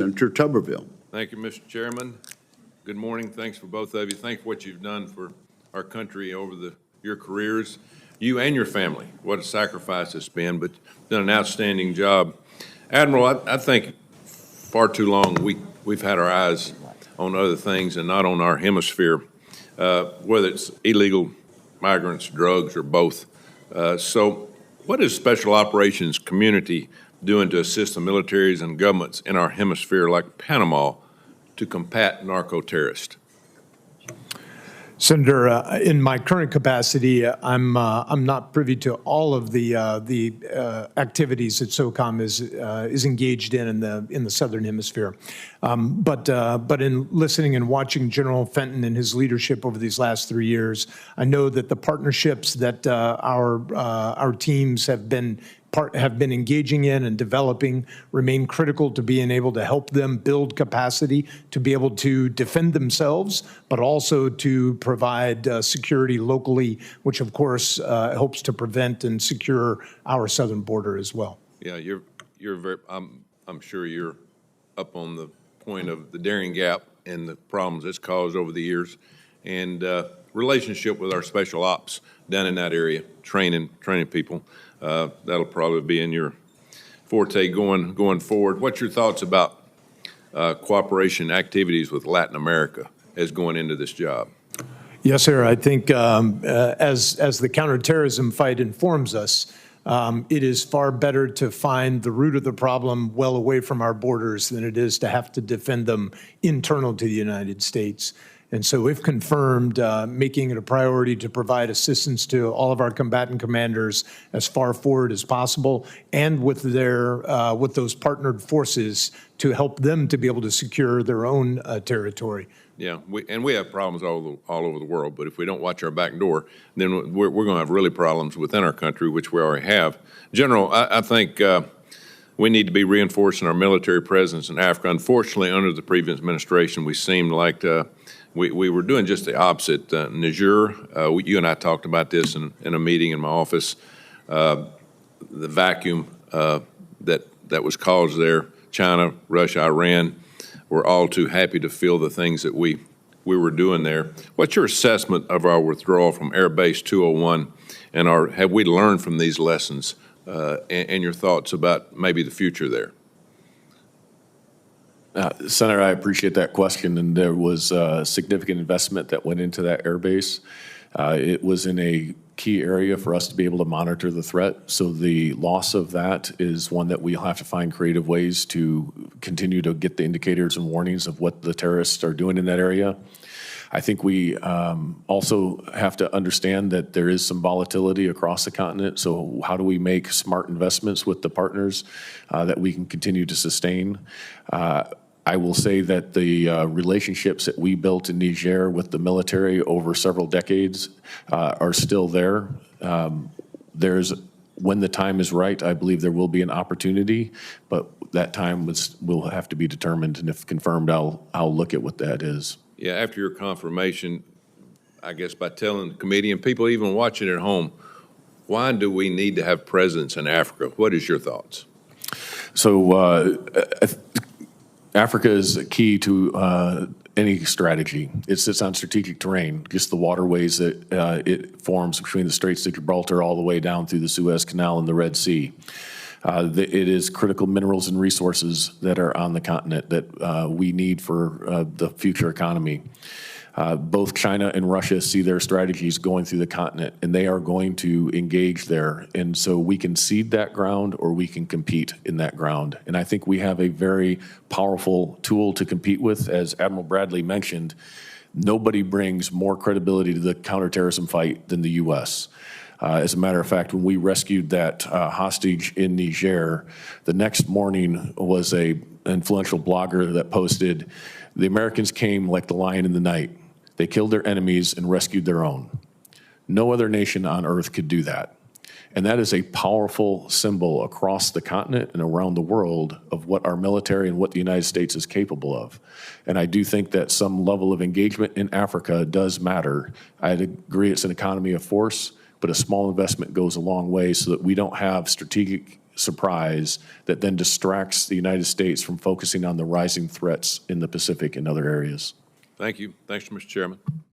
Senator Tuberville. Thank you, Mr. Chairman. Good morning. Thanks for both of you. Thanks for what you've done for our country over your careers, you and your family. What a sacrifice it's been, but done an outstanding job. Admiral, I think far too long we've had our eyes on other things and not on our hemisphere, whether it's illegal migrants, drugs, or both. So what is Special Operations community doing to assist the militaries and governments in our hemisphere like Panama to combat narco-terrorists? Senator, in my current capacity, I'm not privy to all of the activities that SOCOM is engaged in the Southern Hemisphere. But in listening and watching General Fenton and his leadership over these last 3 years, I know that the partnerships that our teams have been engaging in and developing remain critical to being able to help them build capacity to be able to defend themselves, but also to provide security locally, which of course helps to prevent and secure our southern border as well. Yeah, you're very. I'm sure you're up on the point of the Darien Gap and the problems it's caused over the years, and relationship with our special ops down in that area, training people. That'll probably be in your forte going forward. What's your thoughts about cooperation activities with Latin America as going into this job? Yes, sir. I think as the counterterrorism fight informs us, it is far better to find the root of the problem well away from our borders than it is to have to defend them internal to the United States. And so if confirmed, making it a priority to provide assistance to all of our combatant commanders as far forward as possible and with those partnered forces to help them to be able to secure their own territory. Yeah, we have problems all over the world, but if we don't watch our back door, then we're going to have really problems within our country, which we already have. General, I think we need to be reinforcing our military presence in Africa. Unfortunately, under the previous administration, we seemed like we were doing just the opposite. Niger, you and I talked about this in a meeting in my office. The vacuum that was caused there, China, Russia, Iran, were all too happy to feel the things that we were doing there. What's your assessment of our withdrawal from Air Base 201, and have we learned from these lessons, and your thoughts about maybe the future there? Senator, I appreciate that question, and there was a significant investment that went into that air base. It was in a key area for us to be able to monitor the threat, so the loss of that is one that we'll have to find creative ways to continue to get the indicators and warnings of what the terrorists are doing in that area. I think we also have to understand that there is some volatility across the continent, so how do we make smart investments with the partners that we can continue to sustain? I will say that the relationships that we built in Niger with the military over several decades are still there. When the time is right, I believe there will be an opportunity, but that time will have to be determined, and if confirmed, I'll look at what that is. Yeah, after your confirmation, I guess by telling the committee and people even watching at home, why do we need to have presence in Africa? What is your thoughts? So Africa is key to any strategy. It sits on strategic terrain, just the waterways that it forms between the Straits of Gibraltar all the way down through the Suez Canal and the Red Sea. It is critical minerals and resources that are on the continent that we need for the future economy. Both China and Russia see their strategies going through the continent, and they are going to engage there. And so we can cede that ground or we can compete in that ground. And I think we have a very powerful tool to compete with. As Admiral Bradley mentioned, nobody brings more credibility to the counterterrorism fight than the U.S. As a matter of fact, when we rescued that hostage in Niger, the next morning was an influential blogger that posted, "The Americans came like the lion in the night. They killed their enemies and rescued their own. No other nation on earth could do that." And that is a powerful symbol across the continent and around the world of what our military and what the United States is capable of. And I do think that some level of engagement in Africa does matter. I'd agree it's an economy of force. but a small investment goes a long way so that we don't have strategic surprise that then distracts the United States from focusing on the rising threats in the Pacific and other areas. Thank you. Thanks, Mr. Chairman.